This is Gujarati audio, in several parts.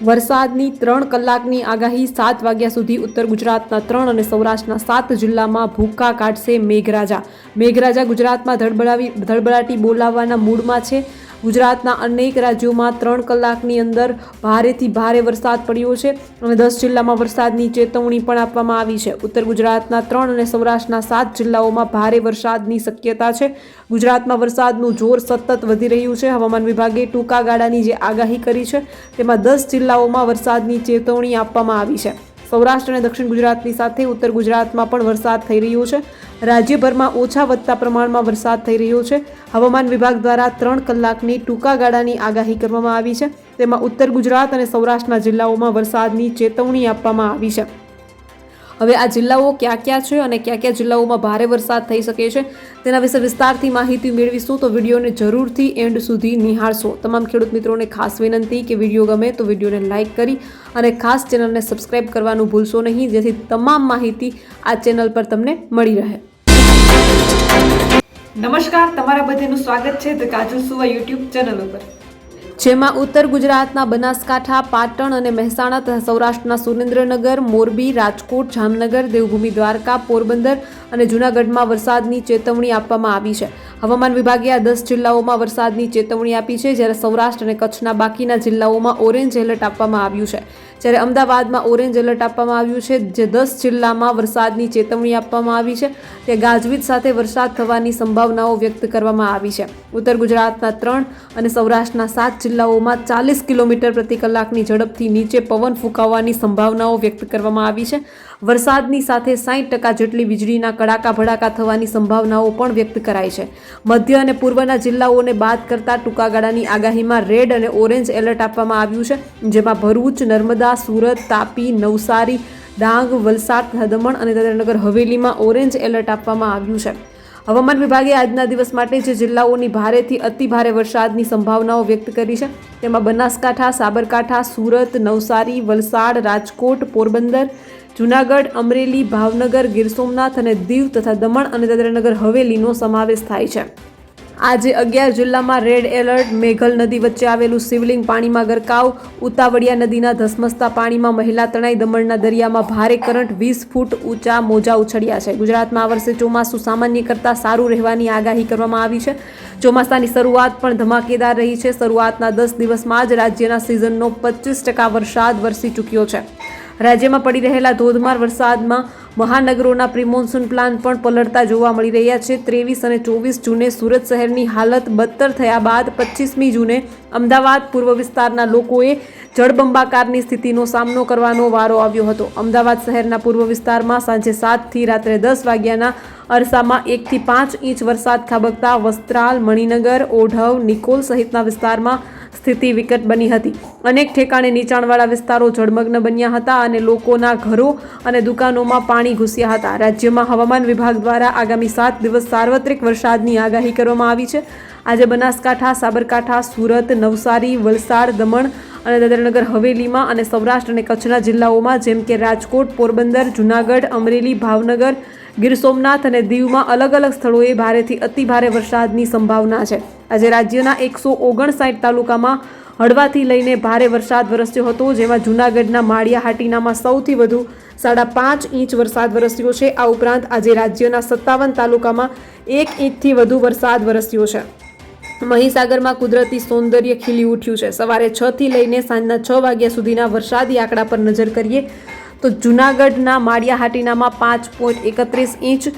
વરસાદની 3 કલાકની આગાહી 7 વાગ્યા સુધી ઉત્તર ગુજરાતના 3 અને સૌરાષ્ટ્રના 7 જિલ્લામાં ભૂક્કા કાઢશે મેઘરાજા. મેઘરાજા ગુજરાતમાં ધડબડાટી બોલાવવાના મૂડમાં છે. ગુજરાતના અનેક રાજ્યોમાં 3 કલાકની અંદર ભારેથી ભારે વરસાદ પડ્યો છે અને 10 જિલ્લામાં વરસાદની ચેતવણી પણ આપવામાં આવી છે. ઉત્તર ગુજરાતના 3 અને સૌરાષ્ટ્રના 7 જિલ્લાઓમાં ભારે વરસાદની શક્યતા છે. ગુજરાતમાં વરસાદનું જોર સતત વધી રહ્યું છે. હવામાન વિભાગે ટૂંકા ગાળાની જે આગાહી કરી છે તેમાં 10 જિલ્લાઓમાં વરસાદની ચેતવણી આપવામાં આવી છે. સૌરાષ્ટ્ર અને દક્ષિણ ગુજરાતની સાથે ઉત્તર ગુજરાતમાં પણ વરસાદ થઈ રહ્યો છે. રાજ્યભરમાં ઓછા વધતા પ્રમાણમાં વરસાદ થઈ રહ્યો છે. હવામાન વિભાગ દ્વારા 3 કલાકની ટૂંકા ગાળાની આગાહી કરવામાં આવી છે. તેમાં ઉત્તર ગુજરાત અને સૌરાષ્ટ્રના જિલ્લાઓમાં વરસાદની ચેતવણી આપવામાં આવી છે. હવે આ જિલ્લાઓ ક્યાં ક્યાં છે અને કયા કયા જિલ્લાઓમાં ભારે વરસાદ થઈ શકે છે તેના વિશે વિસ્તારથી માહિતી મેળવીશું. તો વિડીયોને જરૂરથી એન્ડ સુધી નિહાળશો. તમામ ખેડૂત મિત્રોને ખાસ વિનંતી કે વિડીયો ગમે તો વિડીયોને લાઇક કરી અને ખાસ ચેનલને સબસ્ક્રાઇબ કરવાનું ભૂલશો નહીં, જેથી તમામ માહિતી આ ચેનલ પર તમને મળી રહે. નમસ્કાર, તમારા બધાનું સ્વાગત છે ધ કાજલ સુવા યુટ્યુબ ચેનલ ઉપર, જેમાં ઉત્તર ગુજરાતના બનાસકાંઠા, પાટણ અને મહેસાણા તથા સૌરાષ્ટ્રના સુરેન્દ્રનગર, મોરબી, રાજકોટ, જામનગર, દેવભૂમિ દ્વારકા, પોરબંદર અને જૂનાગઢમાં વરસાદની ચેતવણી આપવામાં આવી છે. હવામાન વિભાગે આ 10 જિલ્લાઓમાં વરસાદની ચેતવણી આપી છે, જ્યારે સૌરાષ્ટ્ર અને કચ્છના બાકીના જિલ્લાઓમાં ઓરેન્જ એલર્ટ આપવામાં આવ્યું છે. જ્યારે અમદાવાદમાં ઓરેન્જ એલર્ટ આપવામાં આવ્યું છે, જે 10 જિલ્લામાં વરસાદની ચેતવણી આપવામાં આવી છે. ત્યાં ગાજવીજ સાથે વરસાદ થવાની સંભાવનાઓ વ્યક્ત કરવામાં આવી છે. ઉત્તર ગુજરાતના 3 અને સૌરાષ્ટ્રના 7 જિલ્લાઓમાં 40 કિલોમીટર પ્રતિ કલાકની ઝડપથી નીચે પવન ફૂંકાવાની સંભાવનાઓ વ્યક્ત કરવામાં આવી છે. વરસાદની સાથે 60% જેટલી વીજળીના કડાકા ભડાકા થવાની સંભાવનાઓ પણ વ્યક્ત કરાઈ છે. મધ્ય અને પૂર્વના જિલ્લાઓને બાદ કરતા ટૂંકા ગાળાની આગાહીમાં રેડ અને ઓરેન્જ એલર્ટ આપવામાં આવ્યું છે, જેમાં ભરૂચ, નર્મદા, સુરત, તાપી, નવસારી, ડાંગ, વલસાડ, દમણ અને દાદરાનગર હવેલીમાં ઓરેન્જ એલર્ટ આપવામાં આવ્યું છે. હવામાન વિભાગે આજના દિવસ માટે જે જિલ્લાઓની ભારેથી અતિ ભારે વરસાદની સંભાવનાઓ વ્યક્ત કરી છે તેમાં બનાસકાંઠા, સાબરકાંઠા, સુરત, નવસારી, વલસાડ, રાજકોટ, પોરબંદર, જૂનાગઢ, અમરેલી, ભાવનગર, ગીર સોમનાથ અને દીવ તથા દમણ અને દાદરાનગર હવેલીનો સમાવેશ થાય છે. આજે 11 જિલ્લામાં રેડ એલર્ટ. મેઘલ નદી વચ્ચે આવેલું શિવલિંગ પાણીમાં ગરકાવ. ઉતાવળિયા નદીના ધસમસતા પાણીમાં મહિલા તણાઈ. દમણના દરિયામાં ભારે કરંટ. 20 ફૂટ ઊંચા મોજા ઉછળ્યા છે. ગુજરાતમાં આ વર્ષે ચોમાસું સામાન્ય કરતાં સારું રહેવાની આગાહી કરવામાં આવી છે. ચોમાસાની શરૂઆત પણ ધમાકેદાર રહી છે. શરૂઆતના 10 દિવસમાં જ રાજ્યના સિઝનનો 25% વરસાદ વરસી ચૂક્યો છે. રાજ્યમાં પડી રહેલા ધોધમાર વરસાદમાં મહાનગરોના પ્રી-મોન્સૂન પ્લાન પણ પલળતા જોવા મળી રહ્યા છે. 23 અને 24 જૂને સુરત શહેરની હાલત બદતર થયા બાદ 25મી જૂને અમદાવાદ પૂર્વ વિસ્તારના લોકોએ જળબંબાકારની સ્થિતિનો સામનો કરવાનો વારો આવ્યો હતો. અમદાવાદ શહેરના પૂર્વ વિસ્તારમાં સાંજે 7 થી રાત્રે 10 વાગ્યાના અરસામાં 1 થી 5 ઇંચ વરસાદ ખાબકતા વસ્ત્રાલ, મણિનગર, ઓઢવ, નિકોલ સહિતના વિસ્તારમાં સ્થિતિ વિકટ બની હતી. અનેક ઠેકાણે નીચાણવાળા વિસ્તારો જળમગ્ન બન્યા હતા અને લોકોના ઘરો અને દુકાનોમાં પાણી ઘૂસ્યા હતા. રાજ્યમાં હવામાન વિભાગ દ્વારા આગામી 7 દિવસ સાર્વત્રિક વરસાદની આગાહી કરવામાં આવી છે. આજે બનાસકાંઠા, સાબરકાંઠા, સુરત, નવસારી, વલસાડ, દમણ અને દાદરાનગર હવેલીમાં અને સૌરાષ્ટ્ર અને કચ્છના જિલ્લાઓમાં જેમ કે રાજકોટ, પોરબંદર, જૂનાગઢ, અમરેલી, ભાવનગર, ગીર સોમનાથ અને દીવમાં અલગ અલગ સ્થળોએ ભારેથી અતિ ભારે વરસાદની સંભાવના છે. આજે રાજ્યના 159 તાલુકામાં હળવાથી લઈને ભારે વરસાદ વરસ્યો હતો, જેમાં જૂનાગઢના માળિયા હાટીનામાં સૌથી વધુ 5.5 ઇંચ વરસાદ વરસ્યો છે. આ ઉપરાંત આજે રાજ્યના 57 તાલુકામાં 1 ઇંચથી વધુ વરસાદ વરસ્યો છે. મહીસાગરમાં કુદરતી સૌંદર્ય ખીલી ઉઠ્યું છે. સવારે 6 થી લઈને સાંજના 6 વાગ્યા સુધીના વરસાદી આંકડા પર નજર કરીએ તો જૂનાગઢના માળિયા હાટીનામાં 5.31 ઇંચ,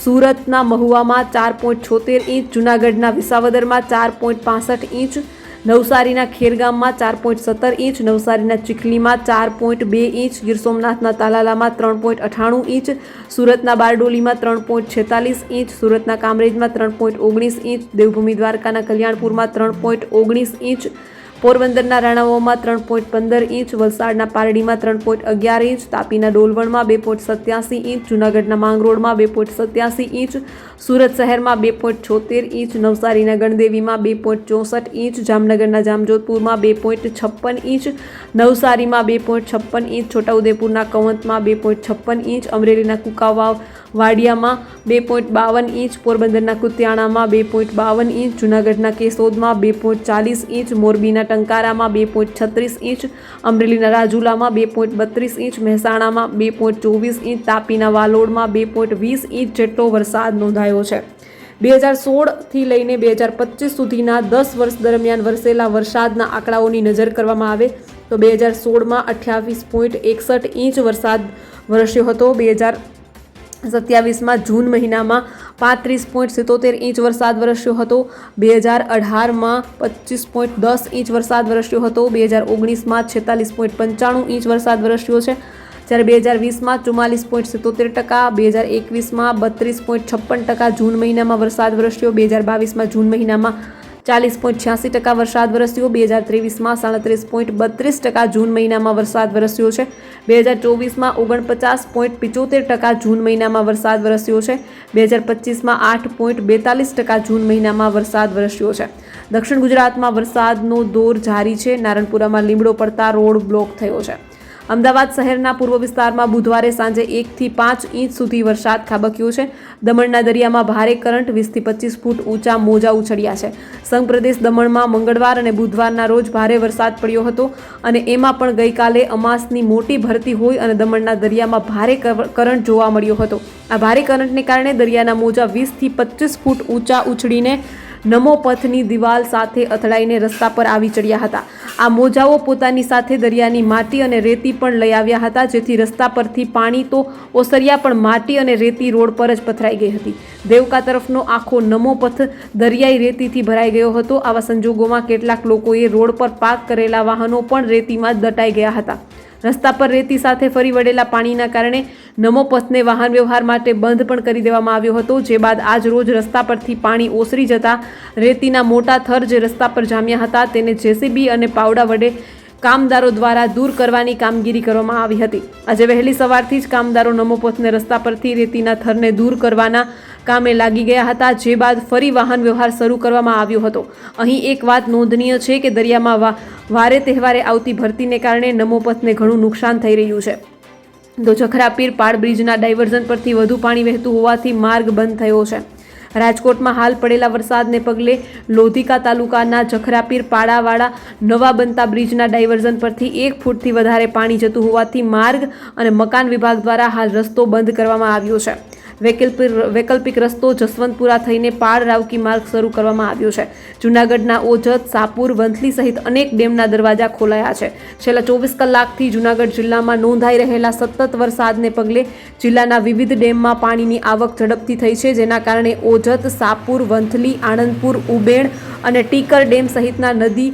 સુરતના મહુવામાં 4.76 ઇંચ, જૂનાગઢના વિસાવદરમાં 4.65 ઇંચ, નવસારીના ખેરગામમાં 4.17 ઇંચ, નવસારીના ચીખલીમાં 4.2 ઇંચ, ગીર સોમનાથના તાલાલામાં 3.98 ઇંચ, સુરતના બારડોલીમાં 3.46 ઇંચ, સુરતના કામરેજમાં 3.19 ઇંચ, દેવભૂમિ દ્વારકાના કલ્યાણપુરમાં 3.19 ઇંચ, પોરબંદરના રાણાવાવમાં 3.15 ઇંચ, વલસાડના પારડીમાં 3.11 ઇંચ, તાપીના ડોલવણમાં 2.87 ઇંચ, જૂનાગઢના માંગરોળમાં 2.87 ઇંચ, સુરત શહેરમાં 2.76 ઇંચ, નવસારીના ગણદેવીમાં 2.64 ઇંચ, જામનગરના જામજોધપુરમાં 2.56 ઇંચ, નવસારીમાં 2.56 ઇંચ, છોટાઉદેપુરના કવંતમાં 2.56 ઇંચ, અમરેલીના કુકાવાવ વાડિયામાં 2.52 ઇંચ, પોરબંદરના કુતિયાણામાં 2.52 ઇંચ, જૂનાગઢના કેશોદમાં 2.40 ઇંચ, મોરબીના ટંકારામાં 2.36 ઇંચ, અમરેલીના રાજુલામાં 2.32 ઇંચ, મહેસાણામાં 2.24 ઇંચ, તાપીના વાલોડમાં 2.20 ઇંચ જેટલો વરસાદ નોંધાયો છે. 2016થી લઈને 2025 સુધીના 10 વર્ષ દરમિયાન વરસેલા વરસાદના આંકડાઓની નજર કરવામાં આવે તો 2016માં 28.61 ઇંચ વરસાદ વરસ્યો હતો. 2027માં જૂન મહિનામાં 35.77 ઇંચ વરસાદ વરસ્યો હતો. 2018માં 25.10 ઇંચ વરસાદ વરસ્યો હતો. 2019માં 46.95 ઇંચ વરસાદ વરસ્યો છે, જ્યારે 2020માં 44.77%, 2021માં 32.56% જૂન મહિનામાં વરસાદ વરસ્યો. 2022માં જૂન મહિનામાં 40.86% વરસાદ વરસ્યો. 2023માં 37.32% જૂન મહિનામાં વરસાદ વરસ્યો છે. 2024માં 49.75% જૂન મહિનામાં વરસાદ વરસ્યો છે. 2025માં 8.42% જૂન મહિનામાં વરસાદ વરસ્યો છે. દક્ષિણ ગુજરાતમાં વરસાદનો દોર જારી છે. નારણપુરામાં લીમડો પડતા રોડ બ્લોક થયો છે. અમદાવાદ શહેરના પૂર્વ વિસ્તારમાં બુધવારે સાંજે 1થી 5 ઇંચ સુધી વરસાદ ખાબક્યો છે. દમણના દરિયામાં ભારે કરંટ 20થી 25 ફૂટ ઊંચા મોજા ઉછળ્યા છે. સંઘ પ્રદેશ દમણમાં મંગળવાર અને બુધવારના રોજ ભારે વરસાદ પડ્યો હતો અને એમાં પણ ગઈકાલે અમાસની મોટી ભરતી હોય અને દમણના દરિયામાં ભારે કરંટ જોવા મળ્યો હતો. આ ભારે કરંટને કારણે દરિયાના મોજા 20થી 25 ફૂટ ઊંચા ઉછળીને નમો પથની દિવાલ સાથે અથડાઈને રસ્તા પર આવી ચડ્યા હતા. આ મોજાઓ પોતાની સાથે દરિયાની માટી અને રેતી પણ લઈ આવ્યા હતા, જેથી રસ્તા પરથી પાણી તો ઓસર્યા પણ માટી અને રેતી રોડ પર જ પથરાઈ ગઈ હતી. દેવકા તરફનો આખો નમો પથ દરિયાઈ રેતીથી ભરાઈ ગયો હતો. આવા સંજોગોમાં કેટલાક લોકોએ રોડ પર પાર્ક કરેલા વાહનો પણ રેતીમાં જ દટાઈ ગયા હતા. રસ્તા પર રેતી સાથે ફરી વળેલા પાણીના કારણે નમો પથને વાહન વ્યવહાર માટે બંધ પણ કરી દેવામાં આવ્યો હતો. જે બાદ આજ રોજ રસ્તા પરથી પાણી ઓસરી જતા રેતીના મોટા થર જે રસ્તા પર જામ્યા હતા તેને જેસીબી અને પાવડા વડે કામદારો દ્વારા દૂર કરવાની કામગીરી કરવામાં આવી હતી. આજે વહેલી સવારથી જ કામદારો નમો પથને રસ્તા પરથી રેતીના થરને દૂર કરવાના કામે લાગી ગયા હતા. જે બાદ ફરી વાહન વ્યવહાર શરૂ કરવામાં આવ્યો હતો. અહીં એક વાત નોંધનીય છે કે દરિયામાં વારે તહેવારે આવતી ભરતીને કારણે નમો પથને ઘણું નુકસાન થઈ રહ્યું છે. તો જખરાપીર પાળ બ્રિજના ડાયવર્ઝન પરથી વધુ પાણી વહેતું હોવાથી માર્ગ બંધ થયો છે. રાજકોટમાં હાલ પડેલા વરસાદને પગલે લોધિકા તાલુકાના જખરાપીર પાડાવાળા નવા બનતા બ્રિજના ડાયવર્ઝન પરથી 1 ફૂટથી વધારે પાણી જતું હોવાથી માર્ગ અને મકાન વિભાગ દ્વારા હાલ રસ્તો બંધ કરવામાં આવ્યો છે. વૈકલ્પિક રસ્તો જસવંતપુરા થઈને પાળ રાવકી માર્ગ શરૂ કરવામાં આવ્યો છે. જૂનાગઢના ઓજત, સાપુર, વંથલી સહિત અનેક ડેમના દરવાજા ખોલાયા છે. છેલ્લા 24 કલાકથી જૂનાગઢ જિલ્લામાં નોંધાઈ રહેલા સતત વરસાદને પગલે જિલ્લાના વિવિધ ડેમમાં પાણીની આવક ઝડપથી થઈ છે, જેના કારણે ઓજત, સાપુર, વંથલી, આણંદપુર, ઉબેણ અને ટીકર ડેમ સહિતના નદી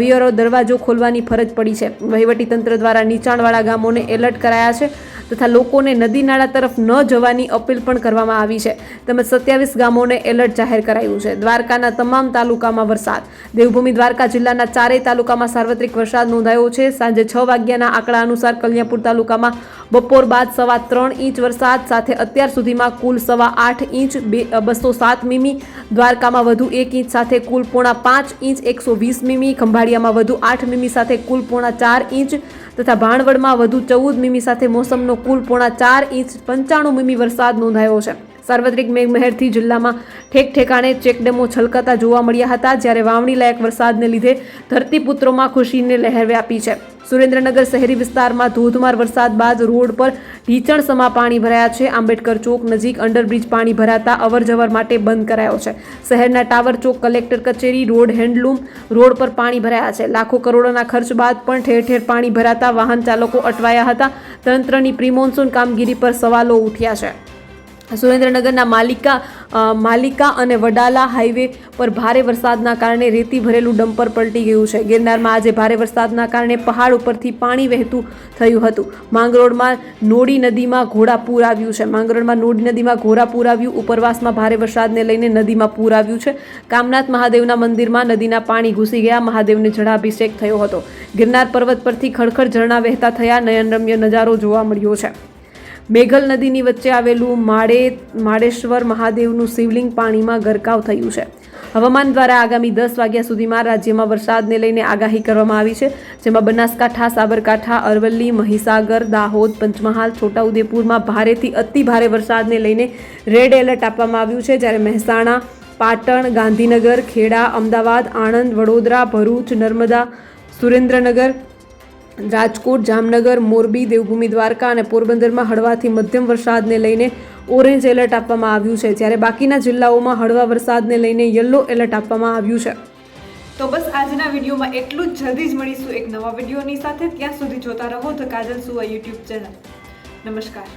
વિયરો દરવાજો ખોલવાની ફરજ પડી છે. વહીવટીતંત્ર દ્વારા નીચાણવાળા ગામોને એલર્ટ કરાયા છે તથા લોકોને નદી નાળા તરફ ન જવાની અપીલ પણ કરવામાં આવી છે. તેમજ 27 ગામોને એલર્ટ જાહેર કરાયું છે. દ્વારકાના તમામ તાલુકામાં વરસાદ. દેવભૂમિ દ્વારકા જિલ્લાના 4 તાલુકામાં સાર્વત્રિક વરસાદ નોંધાયો છે. સાંજે 6 વાગ્યાના આંકડા અનુસાર કલ્યાણપુર તાલુકામાં બપોર બાદ 3.25 ઇંચ વરસાદ સાથે અત્યાર સુધીમાં કુલ 8.25 ઇંચ 207 મીમી, દ્વારકામાં વધુ 1 ઇંચ સાથે કુલ 4.5 ઇંચ 120 મીમી, ખંભાળિયામાં વધુ 8 મીમી સાથે કુલ 4.5 ઇંચ તથા ભાણવડમાં વધુ 14 મીમી સાથે મોસમનો કુલ 4.5 ઇંચ 95 મીમી વરસાદ નોંધાયો છે. સાર્વત્રિક મેઘમહેરથી જિલ્લામાં ઠેક ઠેકાણે ચેકડેમો છલકાતા જોવા મળ્યા હતા, જ્યારે વાવણી લાયક વરસાદને લીધે ધરતીપુત્રોમાં ખુશીની લહેર વ્યાપી છે. સુરેન્દ્રનગર શહેરી વિસ્તારમાં ધોધમાર વરસાદ બાદ રોડ પર ઢીચણસમા પાણી ભરાયા છે. આંબેડકર ચોક નજીક અંડરબ્રિજ પાણી ભરાતા અવરજવર માટે બંધ કરાયો છે. શહેરના ટાવર ચોક, કલેક્ટર કચેરી રોડ, હેન્ડલૂમ રોડ પર પાણી ભરાયા છે. લાખો કરોડોના ખર્ચ બાદ પણ ઠેર ઠેર પાણી ભરાતા વાહન ચાલકો અટવાયા હતા. તંત્રની પ્રી મોન્સૂન કામગીરી પર સવાલો ઉઠ્યા છે. સુરેન્દ્રનગરના માલિકા અને વડાલા હાઈવે પર ભારે વરસાદના કારણે રેતી ભરેલું ડમ્પર પલટી ગયું છે. ગિરનારમાં આજે ભારે વરસાદના કારણે પહાડ ઉપરથી પાણી વહેતું થયું હતું. માંગરોળમાં નોડી નદીમાં ઘોડાપૂર આવ્યું છે. ઉપરવાસમાં ભારે વરસાદને લઈને નદીમાં પૂર આવ્યું છે. કામનાથ મહાદેવના મંદિરમાં નદીના પાણી ઘૂસી ગયા. મહાદેવને જળાભિષેક થયો હતો. ગિરનાર પર્વત પરથી ખડખડ ઝરણા વહેતા થયા. નયનરમ્ય નજારો જોવા મળ્યો છે. મેઘલ નદીની વચ્ચે આવેલું માળેશ્વર મહાદેવનું શિવલિંગ પાણીમાં ગરકાવ થયું છે. હવામાન દ્વારા આગામી 10 વાગ્યા સુધીમાં રાજ્યમાં વરસાદને લઈને આગાહી કરવામાં આવી છે, જેમાં બનાસકાંઠા, સાબરકાંઠા, અરવલ્લી, મહીસાગર, દાહોદ, પંચમહાલ, છોટાઉદેપુરમાં ભારેથી અતિ ભારે વરસાદને લઈને રેડ એલર્ટ આપવામાં આવ્યું છે, જ્યારે મહેસાણા, પાટણ, ગાંધીનગર, ખેડા, અમદાવાદ, આણંદ, વડોદરા, ભરૂચ, નર્મદા, સુરેન્દ્રનગર, રાજકોટ, જામનગર, મોરબી, દેવભૂમિ દ્વારકા અને પોરબંદરમાં હળવાથી મધ્યમ વરસાદને લઈને ઓરેન્જ એલર્ટ આપવામાં આવ્યું છે, જ્યારે બાકીના જિલ્લાઓમાં હળવા વરસાદને લઈને યલો એલર્ટ આપવામાં આવ્યું છે. તો બસ આજના વિડીયોમાં એટલું જ. જલ્દી જ મળીશું એક નવા વિડીયોની સાથે. ત્યાં સુધી જોતા રહો ધ કાજલ સુવા યુટ્યુબ ચેનલ. નમસ્કાર.